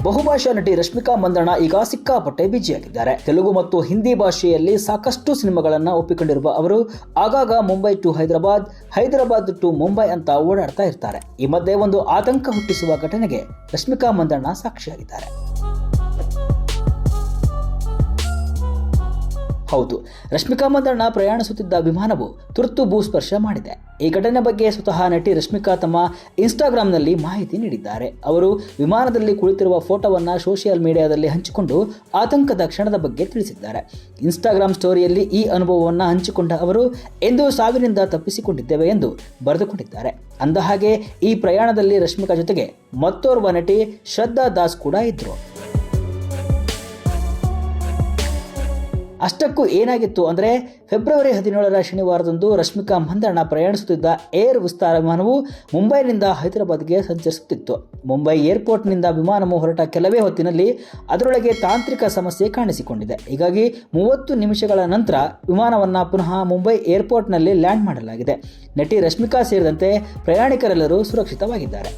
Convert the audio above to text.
ಬಹುಭಾಷಾ ನಟಿ ರಶ್ಮಿಕಾ ಮಂದಣ್ಣ ಈಗ ಸಿಕ್ಕಾಪಟ್ಟೆ ಬಿಜಿಯಾಗಿದ್ದಾರೆ. ತೆಲುಗು ಮತ್ತು ಹಿಂದಿ ಭಾಷೆಯಲ್ಲಿ ಸಾಕಷ್ಟು ಸಿನಿಮಾಗಳನ್ನ ಒಪ್ಪಿಕೊಂಡಿರುವ ಅವರು ಆಗಾಗ ಮುಂಬೈ ಟು ಹೈದರಾಬಾದ್, ಹೈದರಾಬಾದ್ ಟು ಮುಂಬೈ ಅಂತ ಓಡಾಡ್ತಾ ಇರ್ತಾರೆ. ಈ ಮಧ್ಯೆ ಒಂದು ಆತಂಕ ಹುಟ್ಟಿಸುವ ಘಟನೆಗೆ ರಶ್ಮಿಕಾ ಮಂದಣ್ಣ ಸಾಕ್ಷಿಯಾಗಿದ್ದಾರೆ. ಹೌದು, ರಶ್ಮಿಕಾ ಮಂದಣ್ಣ ಪ್ರಯಾಣಿಸುತ್ತಿದ್ದ ವಿಮಾನವು ತುರ್ತು ಭೂಸ್ಪರ್ಶ ಮಾಡಿದೆ. ಈ ಘಟನೆ ಬಗ್ಗೆ ಸ್ವತಃ ನಟಿ ರಶ್ಮಿಕಾ ತಮ್ಮ ಇನ್ಸ್ಟಾಗ್ರಾಂನಲ್ಲಿ ಮಾಹಿತಿ ನೀಡಿದ್ದಾರೆ. ಅವರು ವಿಮಾನದಲ್ಲಿ ಕುಳಿತಿರುವ ಫೋಟೋವನ್ನು ಸೋಷಿಯಲ್ ಮೀಡಿಯಾದಲ್ಲಿ ಹಂಚಿಕೊಂಡು ಆತಂಕದ ಕ್ಷಣದ ಬಗ್ಗೆ ತಿಳಿಸಿದ್ದಾರೆ. ಇನ್ಸ್ಟಾಗ್ರಾಂ ಸ್ಟೋರಿಯಲ್ಲಿ ಈ ಅನುಭವವನ್ನು ಹಂಚಿಕೊಂಡ ಅವರು ಎಂದು ಸಾವಿನಿಂದ ತಪ್ಪಿಸಿಕೊಂಡಿದ್ದೇವೆ ಎಂದು ಬರೆದುಕೊಂಡಿದ್ದಾರೆ. ಅಂದಹಾಗೆ ಈ ಪ್ರಯಾಣದಲ್ಲಿ ರಶ್ಮಿಕಾ ಜೊತೆಗೆ ಮತ್ತೋರ್ವ ನಟಿ ಶ್ರದ್ಧಾ ದಾಸ್ ಕೂಡ ಇದ್ರು. ಅಷ್ಟಕ್ಕೂ ಏನಾಗಿತ್ತು ಅಂದರೆ, ಫೆಬ್ರವರಿ 17ರ ಶನಿವಾರದಂದು ರಶ್ಮಿಕಾ ಮಂದಣ್ಣ ಪ್ರಯಾಣಿಸುತ್ತಿದ್ದ ಏರ್ ವಿಸ್ತಾರ ವಿಮಾನವು ಮುಂಬೈನಿಂದ ಹೈದರಾಬಾದ್ಗೆ ಸಂಚರಿಸುತ್ತಿತ್ತು. ಮುಂಬೈ ಏರ್ಪೋರ್ಟ್ನಿಂದ ವಿಮಾನವು ಹೊರಟ ಕೆಲವೇ ಹೊತ್ತಿನಲ್ಲಿ ಅದರೊಳಗೆ ತಾಂತ್ರಿಕ ಸಮಸ್ಯೆ ಕಾಣಿಸಿಕೊಂಡಿದೆ. ಹೀಗಾಗಿ 30 ನಿಮಿಷಗಳ ನಂತರ ವಿಮಾನವನ್ನು ಪುನಃ ಮುಂಬೈ ಏರ್ಪೋರ್ಟ್ನಲ್ಲಿ ಲ್ಯಾಂಡ್ ಮಾಡಲಾಗಿದೆ. ನಟಿ ರಶ್ಮಿಕಾ ಸೇರಿದಂತೆ ಪ್ರಯಾಣಿಕರೆಲ್ಲರೂ ಸುರಕ್ಷಿತವಾಗಿದ್ದಾರೆ.